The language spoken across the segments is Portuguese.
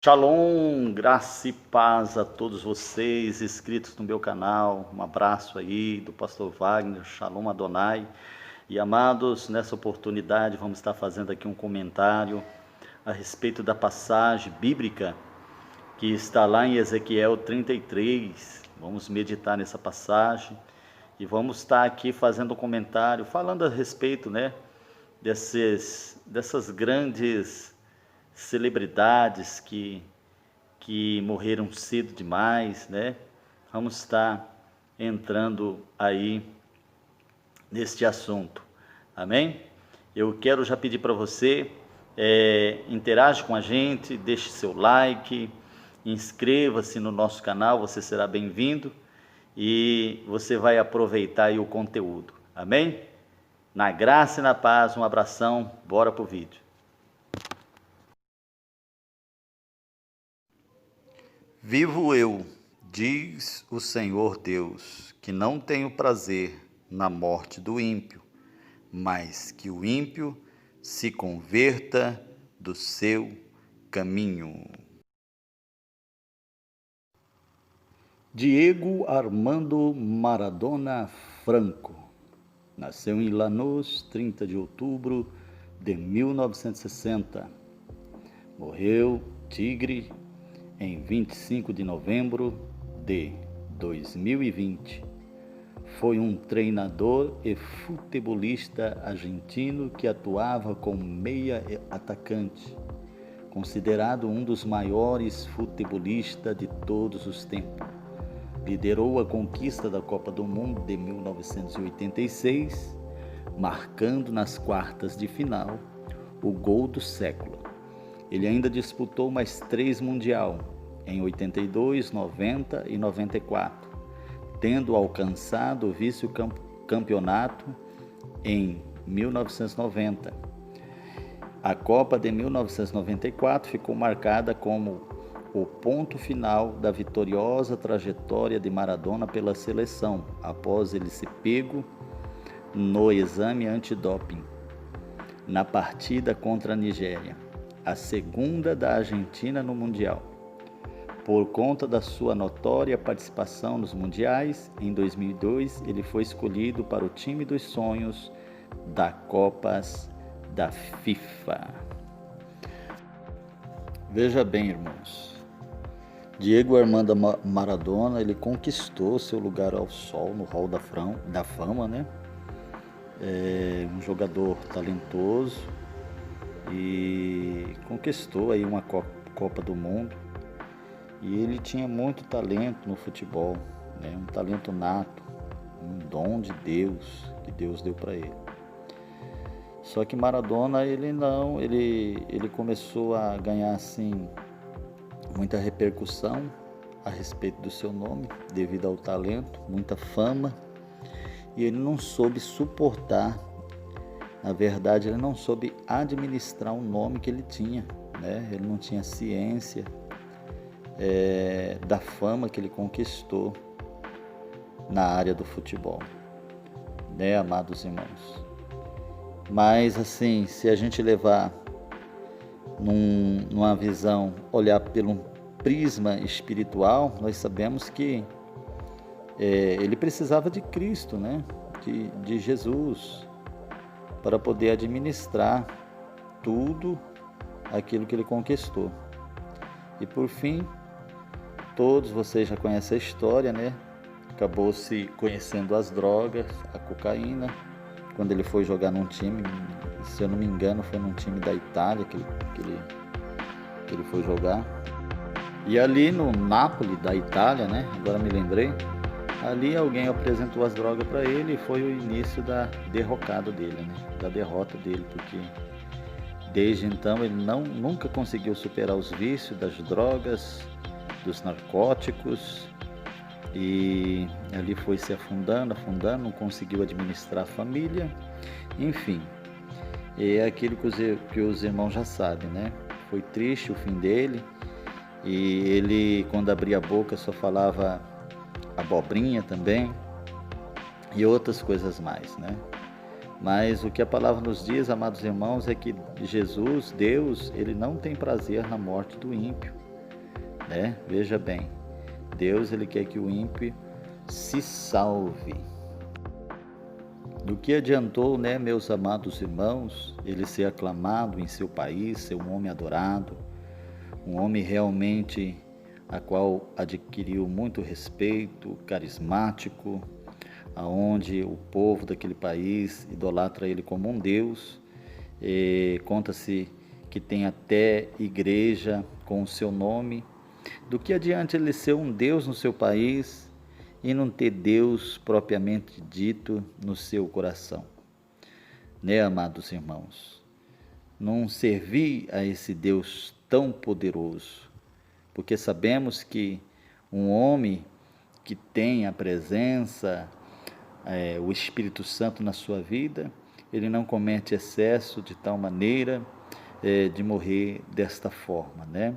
Shalom, graça e paz a todos vocês inscritos no meu canal. Um abraço aí do pastor Wagner, Shalom Adonai. E amados, nessa oportunidade vamos estar fazendo aqui um comentário a respeito da passagem bíblica que está lá em Ezequiel 33. Vamos meditar nessa passagem e vamos estar aqui fazendo um comentário, falando a respeito, dessas grandes celebridades que morreram cedo demais, Vamos estar entrando aí neste assunto, amém? Eu quero já pedir para você, interage com a gente, deixe seu like, inscreva-se no nosso canal, você será bem-vindo e você vai aproveitar aí o conteúdo, amém? Na graça e na paz, um abração, bora pro vídeo. Vivo eu, diz o Senhor Deus, que não tenho prazer na morte do ímpio, mas que o ímpio se converta do seu caminho. Diego Armando Maradona Franco nasceu em Lanús, 30 de outubro de 1960. Morreu Tigre em 25 de novembro de 2020. Foi um treinador e futebolista argentino que atuava como meia atacante, considerado um dos maiores futebolistas de todos os tempos. Liderou a conquista da Copa do Mundo de 1986, marcando nas quartas de final o gol do século. Ele ainda disputou mais 3 Mundial, em 82, 90 e 94, tendo alcançado o vice-campeonato em 1990. A Copa de 1994 ficou marcada como o ponto final da vitoriosa trajetória de Maradona pela seleção, após ele ser pego no exame antidoping, na partida contra a Nigéria, a segunda da Argentina no Mundial. Por conta da sua notória participação nos Mundiais, em 2002 ele foi escolhido para o time dos sonhos da Copas da FIFA. Veja bem, irmãos, Diego Armando Maradona, ele conquistou seu lugar ao sol no Hall da Fama, É um jogador talentoso e conquistou aí uma Copa do Mundo. E ele tinha muito talento no futebol, um talento nato, um dom de Deus, que Deus deu para ele. Só que Maradona, ele começou a ganhar assim muita repercussão a respeito do seu nome, devido ao talento, muita fama, e ele não soube suportar. Na verdade, ele não soube administrar o nome que ele tinha, Ele não tinha ciência da fama que ele conquistou na área do futebol, amados irmãos? Mas assim, se a gente levar numa visão, olhar pelo prisma espiritual, nós sabemos que ele precisava de Cristo, de Jesus, para poder administrar tudo aquilo que ele conquistou. E por fim, todos vocês já conhecem a história, Acabou se conhecendo as drogas, a cocaína, quando ele foi jogar num time, se eu não me engano, foi num time da Itália que ele foi jogar. E ali no Napoli da Itália, Agora me lembrei. Ali alguém apresentou as drogas para ele e foi o início da derrocada dele, Da derrota dele, porque desde então ele nunca conseguiu superar os vícios das drogas, dos narcóticos, e ali foi se afundando, não conseguiu administrar a família, enfim. É aquilo que os irmãos já sabem, Foi triste o fim dele, e ele, quando abria a boca, só falava abobrinha também, e outras coisas mais, Mas o que a palavra nos diz, amados irmãos, é que Jesus, Deus, ele não tem prazer na morte do ímpio, né? Veja bem, Deus ele quer que o ímpio se salve. Do que adiantou, né, meus amados irmãos, ele ser aclamado em seu país, ser um homem adorado, um homem realmente a qual adquiriu muito respeito, carismático, aonde o povo daquele país idolatra ele como um Deus. Conta-se que tem até igreja com o seu nome. Do que adianta ele ser um Deus no seu país e não ter Deus propriamente dito no seu coração? Né, amados irmãos? Não servir a esse Deus tão poderoso, porque sabemos que um homem que tem a presença, o Espírito Santo na sua vida, ele não comete excesso de tal maneira de morrer desta forma, né?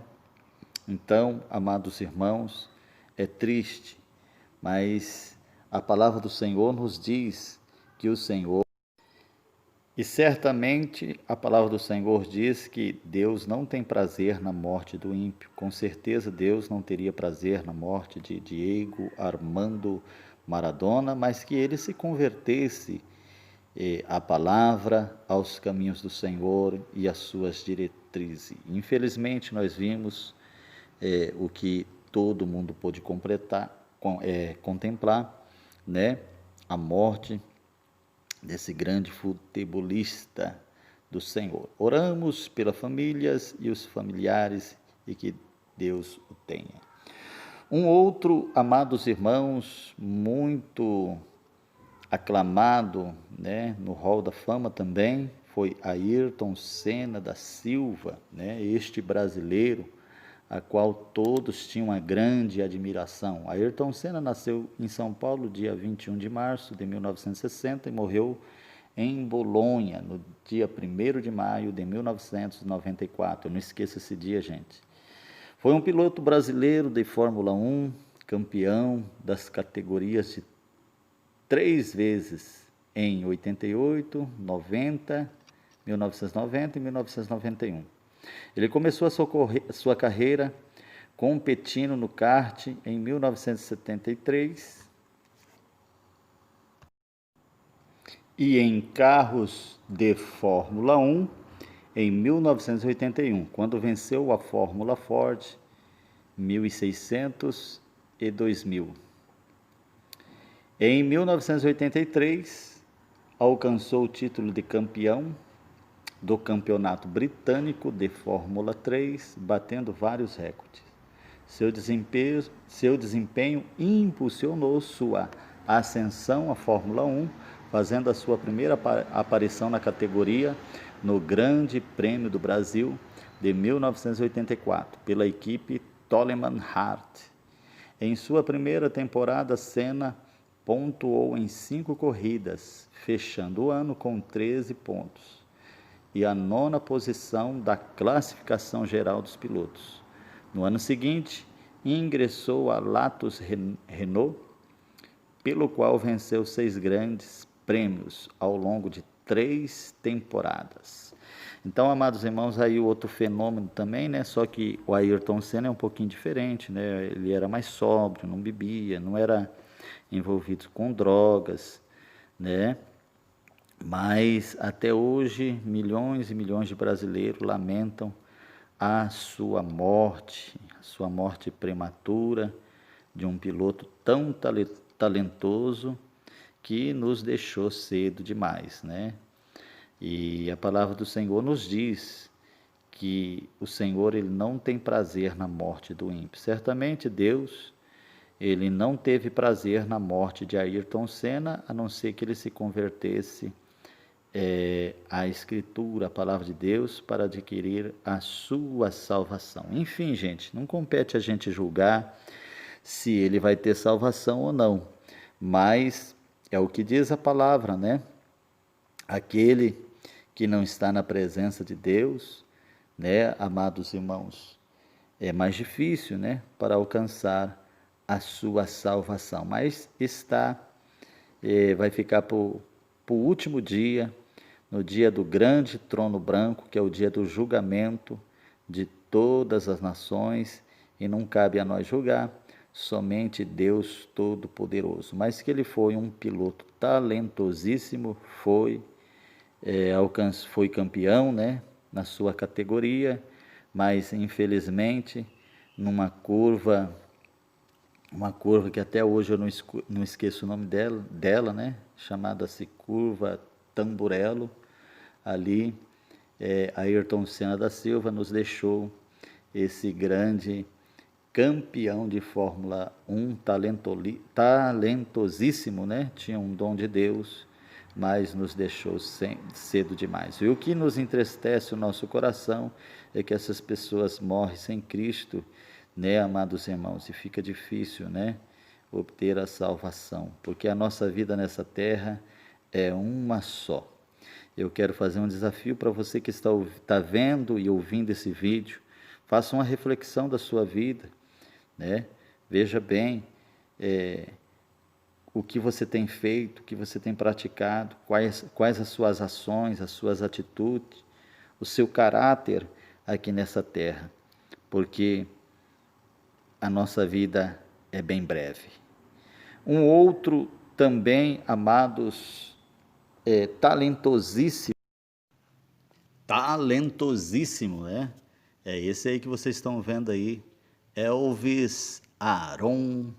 Então, amados irmãos, é triste, mas a palavra do Senhor nos diz que o Senhor, e certamente a palavra do Senhor diz que Deus não tem prazer na morte do ímpio. Com certeza Deus não teria prazer na morte de Diego Armando Maradona, mas que ele se convertesse à palavra, aos caminhos do Senhor e às suas diretrizes. Infelizmente nós vimos o que todo mundo pôde contemplar, né? A morte desse grande futebolista do Senhor. Oramos pelas famílias e os familiares e que Deus o tenha. Um outro, amados irmãos, muito aclamado, né, no hall da fama também, foi Ayrton Senna da Silva, né, este brasileiro, a qual todos tinham uma grande admiração. Ayrton Senna nasceu em São Paulo, dia 21 de março de 1960 e morreu em Bolonha, no dia 1º de maio de 1994. Não esqueça esse dia, gente. Foi um piloto brasileiro de Fórmula 1, campeão das categorias de 3 vezes em 88, 90, 1990 e 1991. Ele começou a sua carreira competindo no kart em 1973 e em carros de Fórmula 1 em 1981, quando venceu a Fórmula Ford 1600 e 2000. Em 1983, alcançou o título de campeão do Campeonato Britânico de Fórmula 3, batendo vários recordes. Seu desempenho impulsionou sua ascensão à Fórmula 1, fazendo a sua primeira aparição na categoria no Grande Prêmio do Brasil de 1984, pela equipe Toleman Hart. Em sua primeira temporada, Senna pontuou em 5 corridas, fechando o ano com 13 pontos e a 9ª posição da classificação geral dos pilotos. No ano seguinte, ingressou a Lotus Renault, pelo qual venceu 6 grandes prêmios ao longo de 3 temporadas. Então, amados irmãos, aí o outro fenômeno também, né? Só que o Ayrton Senna é um pouquinho diferente, né? Ele era mais sóbrio, não bebia, não era envolvido com drogas, né? Mas até hoje milhões e milhões de brasileiros lamentam a sua morte prematura de um piloto tão talentoso que nos deixou cedo demais, né? E a palavra do Senhor nos diz que o Senhor ele não tem prazer na morte do ímpio. Certamente Deus ele não teve prazer na morte de Ayrton Senna, a não ser que ele se convertesse à Escritura, a palavra de Deus, para adquirir a sua salvação. Enfim, gente, não compete a gente julgar se ele vai ter salvação ou não, mas é o que diz a palavra, né? Aquele que não está na presença de Deus, né, amados irmãos, é mais difícil, né, para alcançar a sua salvação, mas vai ficar para o último dia, no dia do grande trono branco, que é o dia do julgamento de todas as nações e não cabe a nós julgar, somente Deus Todo-Poderoso. Mas que ele foi um piloto talentosíssimo, foi campeão, né, na sua categoria, mas infelizmente numa curva, uma curva que até hoje eu não esqueço o nome dela, né, chamada-se curva Tamburello, ali Ayrton Senna da Silva nos deixou esse grande campeão de Fórmula 1, talentosíssimo, né? Tinha um dom de Deus, mas nos deixou cedo demais. E o que nos entristece o nosso coração é que essas pessoas morrem sem Cristo, né, amados irmãos? E fica difícil, né, obter a salvação, porque a nossa vida nessa terra é uma só. Eu quero fazer um desafio para você que está vendo e ouvindo esse vídeo. Faça uma reflexão da sua vida, né? Veja bem o que você tem feito, o que você tem praticado, quais as suas ações, as suas atitudes, o seu caráter aqui nessa terra, porque a nossa vida é bem breve. Um outro também, amados, talentosíssimo, né? É esse aí que vocês estão vendo aí, Elvis Aaron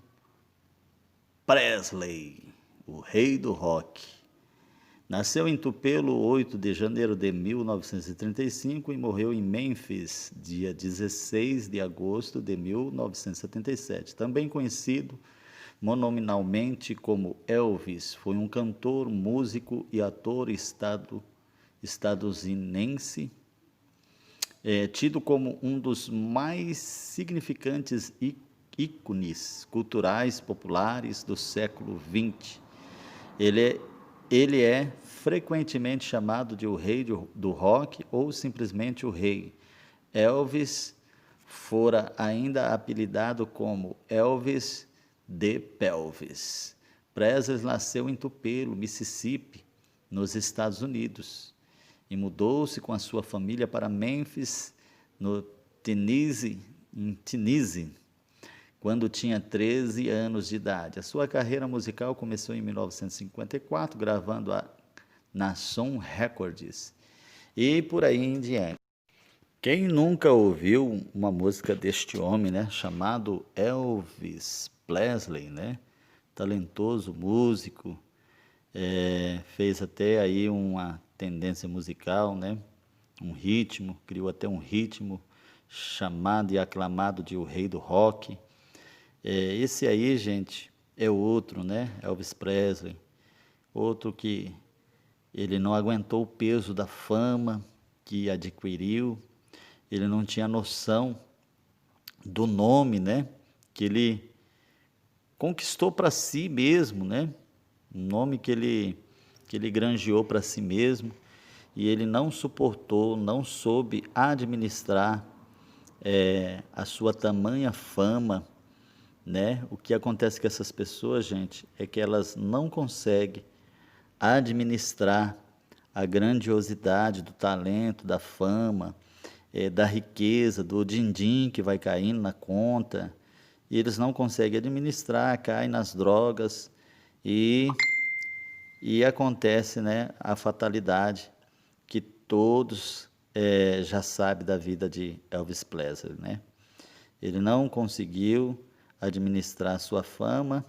Presley, o rei do rock. Nasceu em Tupelo, 8 de janeiro de 1935 e morreu em Memphis, dia 16 de agosto de 1977. Também conhecido monominalmente como Elvis, foi um cantor, músico e ator estadunidense, tido como um dos mais significantes ícones culturais populares do século XX. Ele é frequentemente chamado de o rei do rock ou simplesmente o rei. Elvis fora ainda apelidado como Elvis de Pelvis. Presley nasceu em Tupelo, Mississippi, nos Estados Unidos, e mudou-se com a sua família para Memphis, no Tennessee, quando tinha 13 anos de idade. A sua carreira musical começou em 1954, gravando na Sun Records, e por aí em diante. Quem nunca ouviu uma música deste homem, né, chamado Elvis Presley, né? Talentoso músico, fez até aí uma tendência musical, né? Um ritmo, criou até um ritmo chamado e aclamado de o rei do rock. Esse aí, gente, é outro, né? Elvis Presley, outro que ele não aguentou o peso da fama que adquiriu, ele não tinha noção do nome, né? Que ele conquistou para si mesmo, né? Um nome que ele granjeou para si mesmo, e ele não suportou, não soube administrar a sua tamanha fama, né? O que acontece com essas pessoas, gente, é que elas não conseguem administrar a grandiosidade do talento, da fama, da riqueza, do din-din que vai caindo na conta, e eles não conseguem administrar, caem nas drogas, e acontece, né, a fatalidade que todos já sabem da vida de Elvis Presley, né? Ele não conseguiu administrar a sua fama,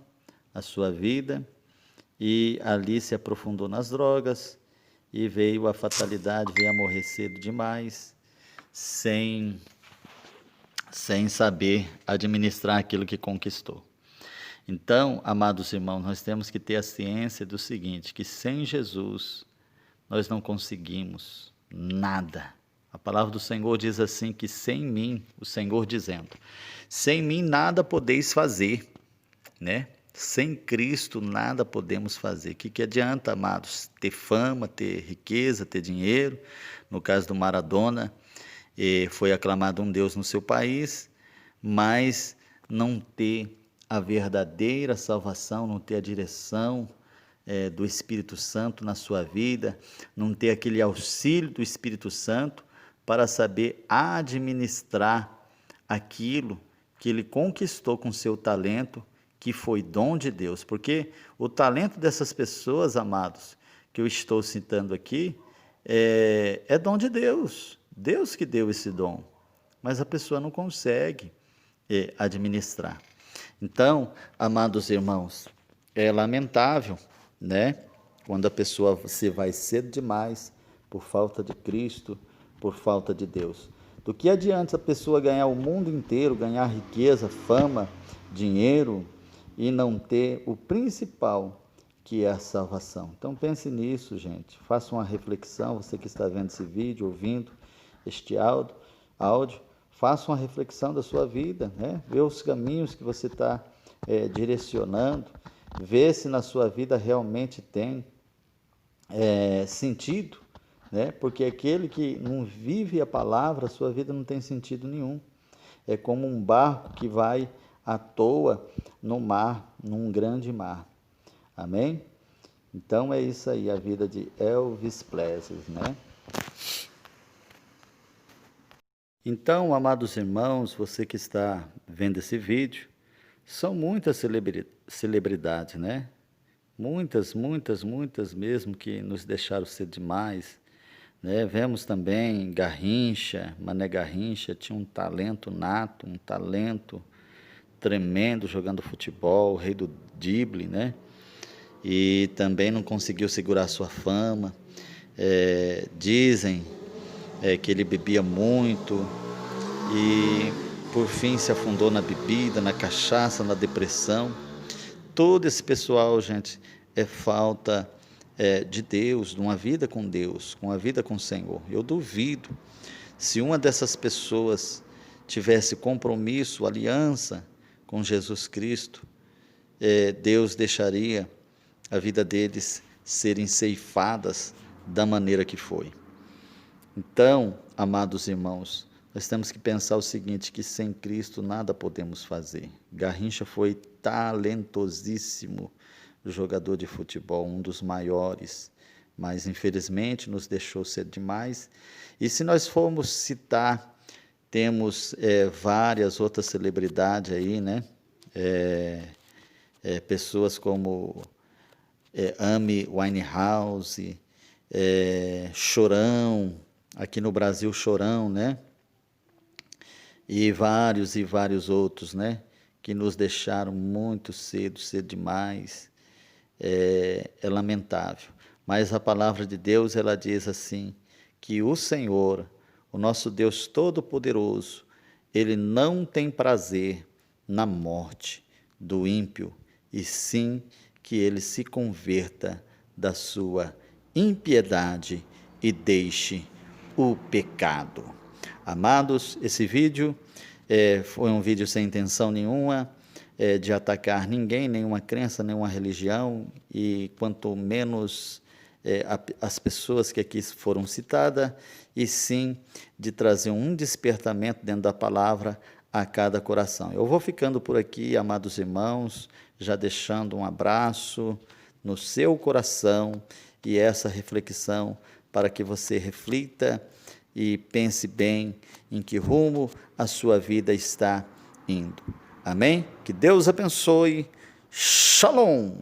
a sua vida, e ali se aprofundou nas drogas, e veio a fatalidade, veio a morrer cedo demais, sem saber administrar aquilo que conquistou. Então, amados irmãos, nós temos que ter a ciência do seguinte, que sem Jesus nós não conseguimos nada. A palavra do Senhor diz assim, que sem mim, o Senhor dizendo, sem mim nada podeis fazer, né? Sem Cristo nada podemos fazer. O que adianta, amados? Ter fama, ter riqueza, ter dinheiro. No caso do Maradona, foi aclamado um Deus no seu país, mas não ter a verdadeira salvação, não ter a direção do Espírito Santo na sua vida, não ter aquele auxílio do Espírito Santo para saber administrar aquilo que ele conquistou com seu talento, que foi dom de Deus. Porque o talento dessas pessoas, amados, que eu estou citando aqui, é dom de Deus. Deus que deu esse dom. Mas a pessoa não consegue administrar. Então, amados irmãos, é lamentável, né? Quando a pessoa se vai cedo demais por falta de Cristo, por falta de Deus. Do que adianta a pessoa ganhar o mundo inteiro, ganhar riqueza, fama, dinheiro e não ter o principal, que é a salvação? Então pense nisso, gente. Faça uma reflexão, você que está vendo esse vídeo, ouvindo este áudio, faça uma reflexão da sua vida, né? Vê os caminhos que você está direcionando, vê se na sua vida realmente tem sentido, né? Porque aquele que não vive a palavra, a sua vida não tem sentido nenhum. É como um barco que vai à toa no mar, num grande mar. Amém? Então é isso aí, a vida de Elvis Presley, né? Então, amados irmãos, você que está vendo esse vídeo, são muitas celebridades, né? Muitas mesmo, que nos deixaram ser demais, né? Vemos também Garrincha, Mané Garrincha, tinha um talento nato, um talento tremendo jogando futebol, o rei do drible, né? E também não conseguiu segurar sua fama. Dizem que ele bebia muito e por fim se afundou na bebida, na cachaça, na depressão. Todo esse pessoal, gente, é falta de Deus, de uma vida com Deus, com a vida com o Senhor. Eu duvido se uma dessas pessoas tivesse compromisso, aliança com Jesus Cristo, Deus deixaria a vida deles serem ceifadas da maneira que foi. Então, amados irmãos, nós temos que pensar o seguinte, que sem Cristo nada podemos fazer. Garrincha foi talentosíssimo jogador de futebol, um dos maiores, mas infelizmente nos deixou cedo demais. E se nós formos citar, temos várias outras celebridades aí, né? Pessoas como Amy Winehouse, Chorão, aqui no Brasil Chorão, né? E vários outros, né? Que nos deixaram muito cedo demais. É lamentável. Mas a palavra de Deus, ela diz assim, que o Senhor, o nosso Deus Todo-Poderoso, Ele não tem prazer na morte do ímpio, e sim que ele se converta da sua impiedade e deixe o pecado. Amados, esse vídeo foi um vídeo sem intenção nenhuma de atacar ninguém, nenhuma crença, nenhuma religião, e quanto menos as pessoas que aqui foram citadas, e sim de trazer um despertamento dentro da palavra a cada coração. Eu vou ficando por aqui, amados irmãos, já deixando um abraço no seu coração e essa reflexão para que você reflita e pense bem em que rumo a sua vida está indo. Amém? Que Deus abençoe. Shalom!